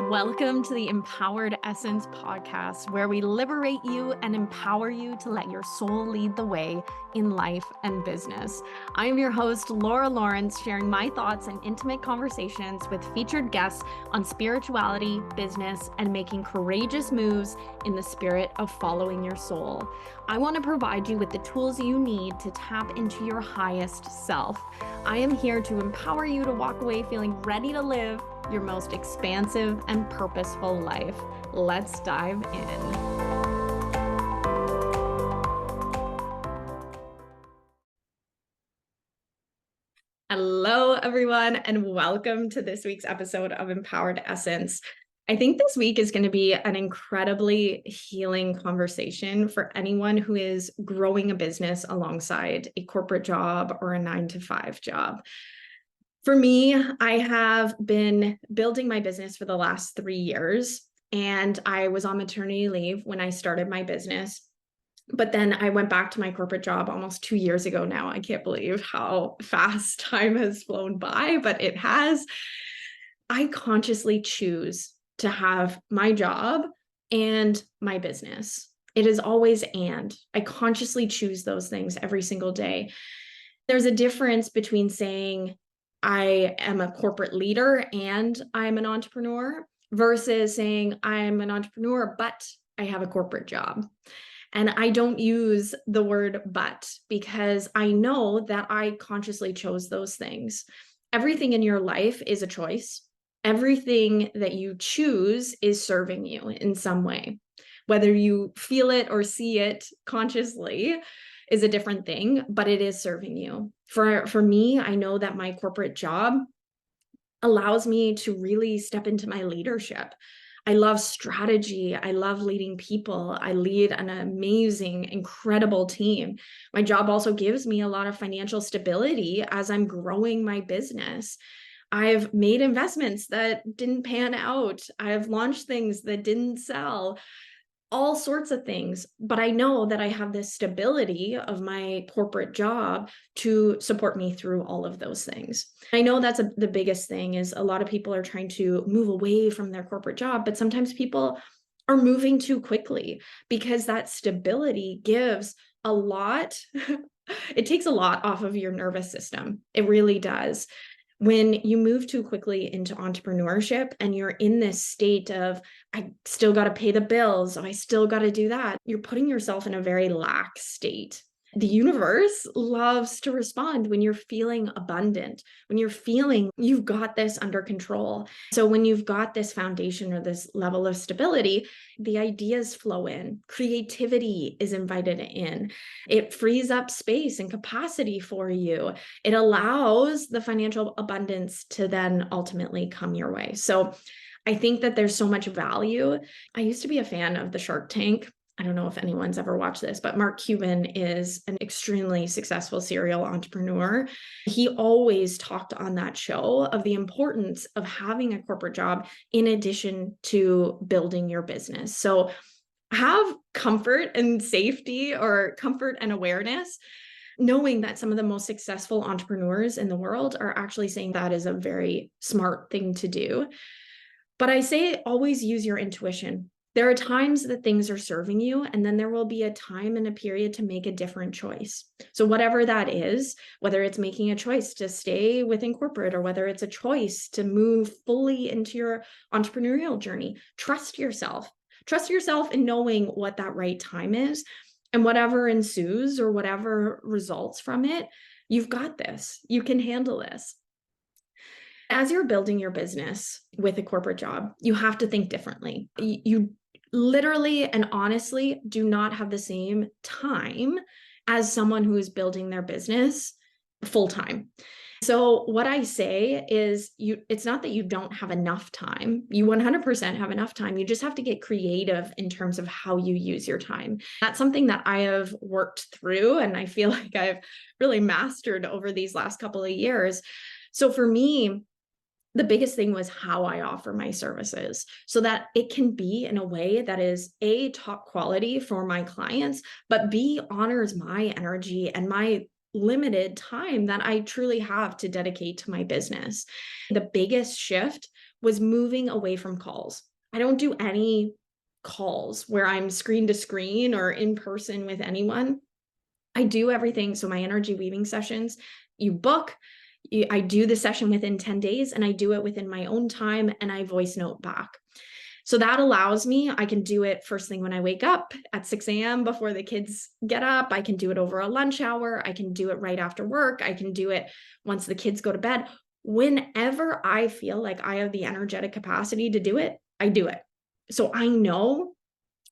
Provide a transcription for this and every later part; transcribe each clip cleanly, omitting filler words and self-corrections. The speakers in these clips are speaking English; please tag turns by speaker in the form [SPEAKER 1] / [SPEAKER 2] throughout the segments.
[SPEAKER 1] Welcome to the Empowered Essence podcast, where we liberate you and empower you to let your soul lead the way in life and business. I am your host, Laura Lawrence, sharing my thoughts and intimate conversations with featured guests on spirituality, business, and making courageous moves in the spirit of following your soul. I want to provide you with the tools you need to tap into your highest self. I am here to empower you to walk away feeling ready to live your most expansive and purposeful life. Let's dive in. Hello, everyone, and welcome to this week's episode of Empowered Essence. I think this week is going to be an incredibly healing conversation for anyone who is growing a business alongside a corporate job or a 9-to-5 job. For me, I have been building my business for the last 3 years, and I was on maternity leave when I started my business. But then I went back to my corporate job almost 2 years ago now. I can't believe how fast time has flown by, but it has. I consciously choose to have my job and my business. It is always and. I consciously choose those things every single day. There's a difference between saying, I am a corporate leader and I'm an entrepreneur versus saying I'm an entrepreneur, but I have a corporate job. And I don't use the word but because I know that I consciously chose those things. Everything in your life is a choice. Everything that you choose is serving you in some way. Whether you feel it or see it consciously is a different thing, but it is serving you. For me, I know that my corporate job allows me to really step into my leadership. I love strategy. I love leading people. I lead an amazing, incredible team. My job also gives me a lot of financial stability as I'm growing my business. I've made investments that didn't pan out. I've launched things that didn't sell. All sorts of things, but I know that I have this stability of my corporate job to support me through all of those things. I know that's the biggest thing is a lot of people are trying to move away from their corporate job, but sometimes people are moving too quickly because that stability gives a lot. It takes a lot off of your nervous system. It really does. When you move too quickly into entrepreneurship and you're in this state of, I still got to pay the bills, I still got to do that, you're putting yourself in a very lax state. The universe loves to respond when you're feeling abundant, when you're feeling you've got this under control. So when you've got this foundation or this level of stability, the ideas flow in, creativity is invited in, it frees up space and capacity for you. It allows the financial abundance to then ultimately come your way. So I think that there's so much value. I used to be a fan of the Shark Tank. I don't know if anyone's ever watched this, but Mark Cuban is an extremely successful serial entrepreneur. He always talked on that show of the importance of having a corporate job in addition to building your business. So have comfort and safety, or comfort and awareness, knowing that some of the most successful entrepreneurs in the world are actually saying that is a very smart thing to do. But I say always use your intuition. There are times that things are serving you, and then there will be a time and a period to make a different choice. So whatever that is, whether it's making a choice to stay within corporate or whether it's a choice to move fully into your entrepreneurial journey, trust yourself. Trust yourself in knowing what that right time is, and whatever ensues or whatever results from it, you've got this. You can handle this. As you're building your business with a corporate job, you have to think differently. You literally and honestly do not have the same time as someone who is building their business full time. So what I say is it's not that you don't have enough time. You 100% have enough time. You just have to get creative in terms of how you use your time. That's something that I have worked through, and I feel like I've really mastered over these last couple of years. So for me, the biggest thing was how I offer my services so that it can be in a way that is A, top quality for my clients, but B, honors my energy and my limited time that I truly have to dedicate to my business. The biggest shift was moving away from calls. I don't do any calls where I'm screen to screen or in person with anyone. I do everything. So my energy weaving sessions, you book, I do the session within 10 days and I do it within my own time and I voice note back. So that allows me, I can do it first thing when I wake up at 6 a.m. before the kids get up. I can do it over a lunch hour. I can do it right after work. I can do it once the kids go to bed. Whenever I feel like I have the energetic capacity to do it, I do it. So I know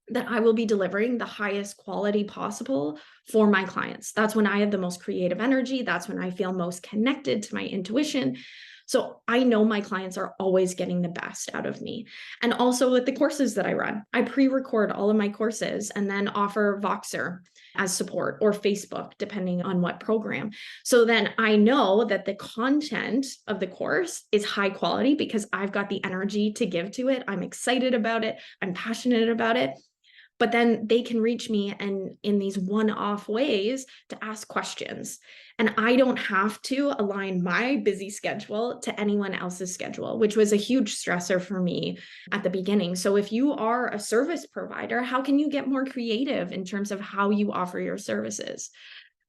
[SPEAKER 1] that I will be delivering the highest quality possible for my clients. That's when I have the most creative energy. That's when I feel most connected to my intuition. So I know my clients are always getting the best out of me. And also with the courses that I run, I pre-record all of my courses and then offer Voxer as support or Facebook, depending on what program. So then I know that the content of the course is high quality because I've got the energy to give to it. I'm excited about it. I'm passionate about it. But then they can reach me and in these one-off ways to ask questions. And I don't have to align my busy schedule to anyone else's schedule, which was a huge stressor for me at the beginning. So if you are a service provider, how can you get more creative in terms of how you offer your services?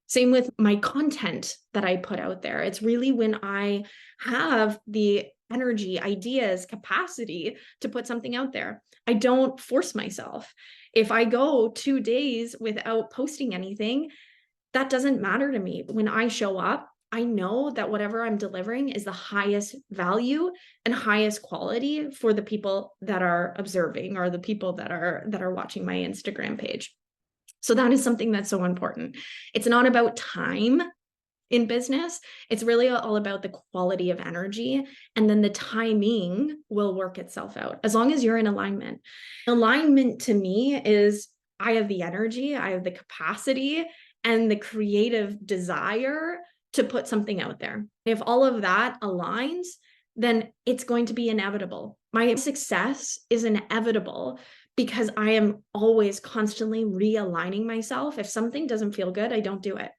[SPEAKER 1] Same with my content that I put out there. It's really when I have the energy, ideas, capacity to put something out there. I don't force myself. If I go 2 days without posting anything, that doesn't matter to me. When I show up, I know that whatever I'm delivering is the highest value and highest quality for the people that are observing or the people that are watching my Instagram page. So that is something that's so important. It's not about time in business. It's really all about the quality of energy. And then the timing will work itself out as long as you're in alignment. Alignment to me is I have the energy, I have the capacity and the creative desire to put something out there. If all of that aligns, then it's going to be inevitable. My success is inevitable because I am always constantly realigning myself. If something doesn't feel good, I don't do it.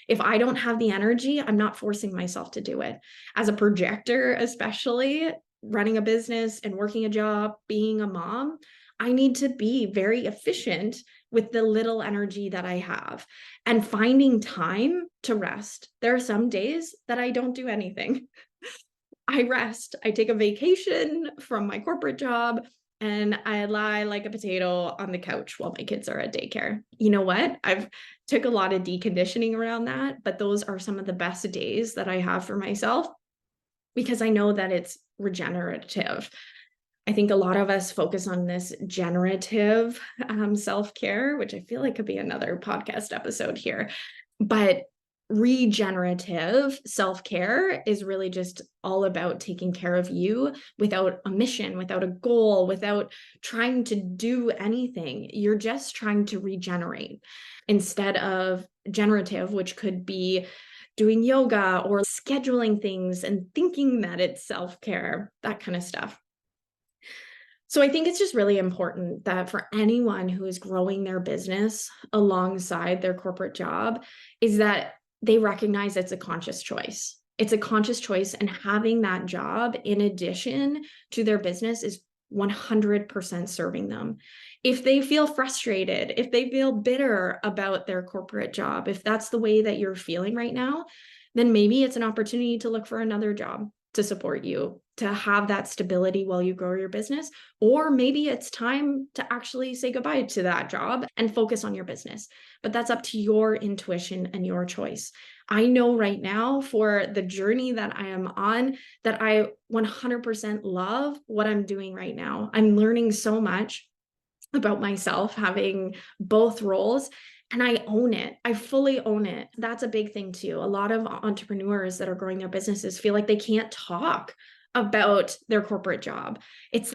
[SPEAKER 1] If I don't have the energy, I'm not forcing myself to do it. As a projector, especially running a business and working a job, being a mom, I need to be very efficient with the little energy that I have and finding time to rest. There are some days that I don't do anything. I rest. I take a vacation from my corporate job and I lie like a potato on the couch while my kids are at daycare. You know what? I've took a lot of deconditioning around that, but those are some of the best days that I have for myself because I know that it's regenerative. I think a lot of us focus on this generative self-care, which I feel like could be another podcast episode here. But regenerative self-care is really just all about taking care of you without a mission, without a goal, without trying to do anything. You're just trying to regenerate instead of generative, which could be doing yoga or scheduling things and thinking that it's self-care, that kind of stuff. So I think it's just really important that for anyone who is growing their business alongside their corporate job is that they recognize it's a conscious choice. It's a conscious choice, and having that job in addition to their business is 100% serving them. If they feel frustrated, if they feel bitter about their corporate job, if that's the way that you're feeling right now, then maybe it's an opportunity to look for another job to support you, to have that stability while you grow your business. Or maybe it's time to actually say goodbye to that job and focus on your business. But that's up to your intuition and your choice. I know right now for the journey that I am on that I 100% love what I'm doing right now. I'm learning so much about myself, having both roles. And I own it. I fully own it. That's a big thing too. A lot of entrepreneurs that are growing their businesses feel like they can't talk about their corporate job.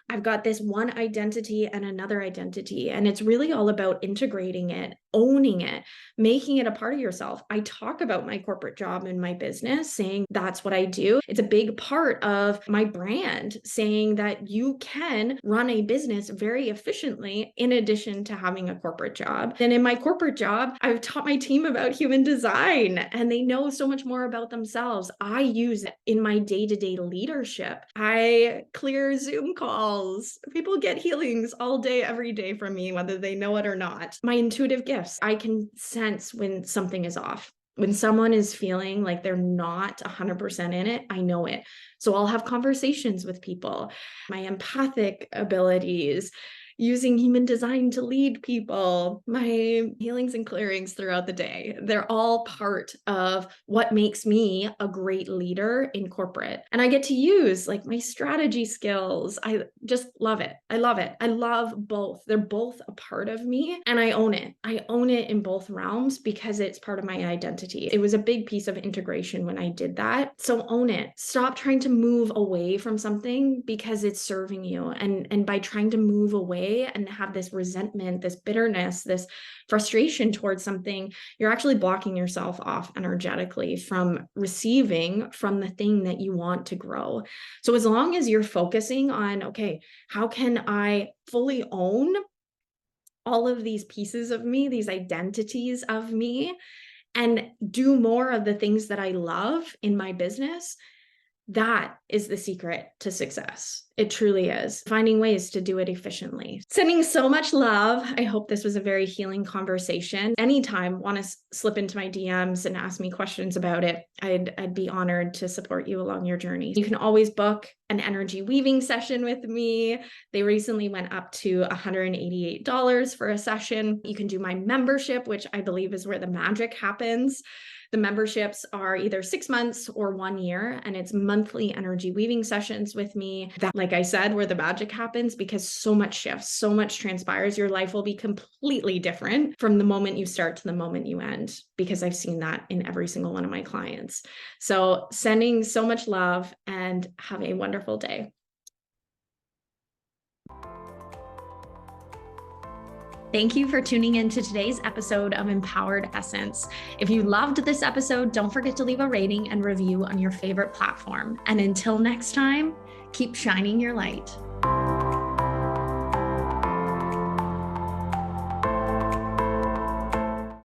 [SPEAKER 1] I've got this one identity and another identity, and it's really all about integrating it owning it, making it a part of yourself. I talk about my corporate job and my business, saying that's what I do. It's a big part of my brand, saying that you can run a business very efficiently in addition to having a corporate job. And in my corporate job, I've taught my team about human design and they know so much more about themselves. I use it in my day-to-day leadership. I clear Zoom calls. People get healings all day, every day from me, whether they know it or not. My intuitive gifts. I can sense when something is off. When someone is feeling like they're not 100% in it, I know it. So I'll have conversations with people. My empathic abilities, using human design to lead people, my healings and clearings throughout the day. They're all part of what makes me a great leader in corporate. And I get to use like my strategy skills. I just love it. I love it. I love both. They're both a part of me and I own it. I own it in both realms because it's part of my identity. It was a big piece of integration when I did that. So own it. Stop trying to move away from something because it's serving you. And by trying to move away and have this resentment, this bitterness, this frustration towards something, you're actually blocking yourself off energetically from receiving from the thing that you want to grow. So as long as you're focusing on, okay, how can I fully own all of these pieces of me, these identities of me, and do more of the things that I love in my business, that is the secret to success. It truly is. Finding ways to do it efficiently. Sending so much love. I hope this was a very healing conversation. Anytime want to slip into my DMs and ask me questions about it, I'd be honored to support you along your journey. You can always book an energy weaving session with me. They recently went up to $188 for a session. You can do my membership, which I believe is where the magic happens. The memberships are either 6 months or 1 year, and it's monthly energy weaving sessions with me. That, like I said, where the magic happens because so much shifts, so much transpires. Your life will be completely different from the moment you start to the moment you end, because I've seen that in every single one of my clients. So sending so much love and have a wonderful day. Thank you for tuning in to today's episode of Empowered Essence. If you loved this episode, don't forget to leave a rating and review on your favorite platform. And until next time, keep shining your light.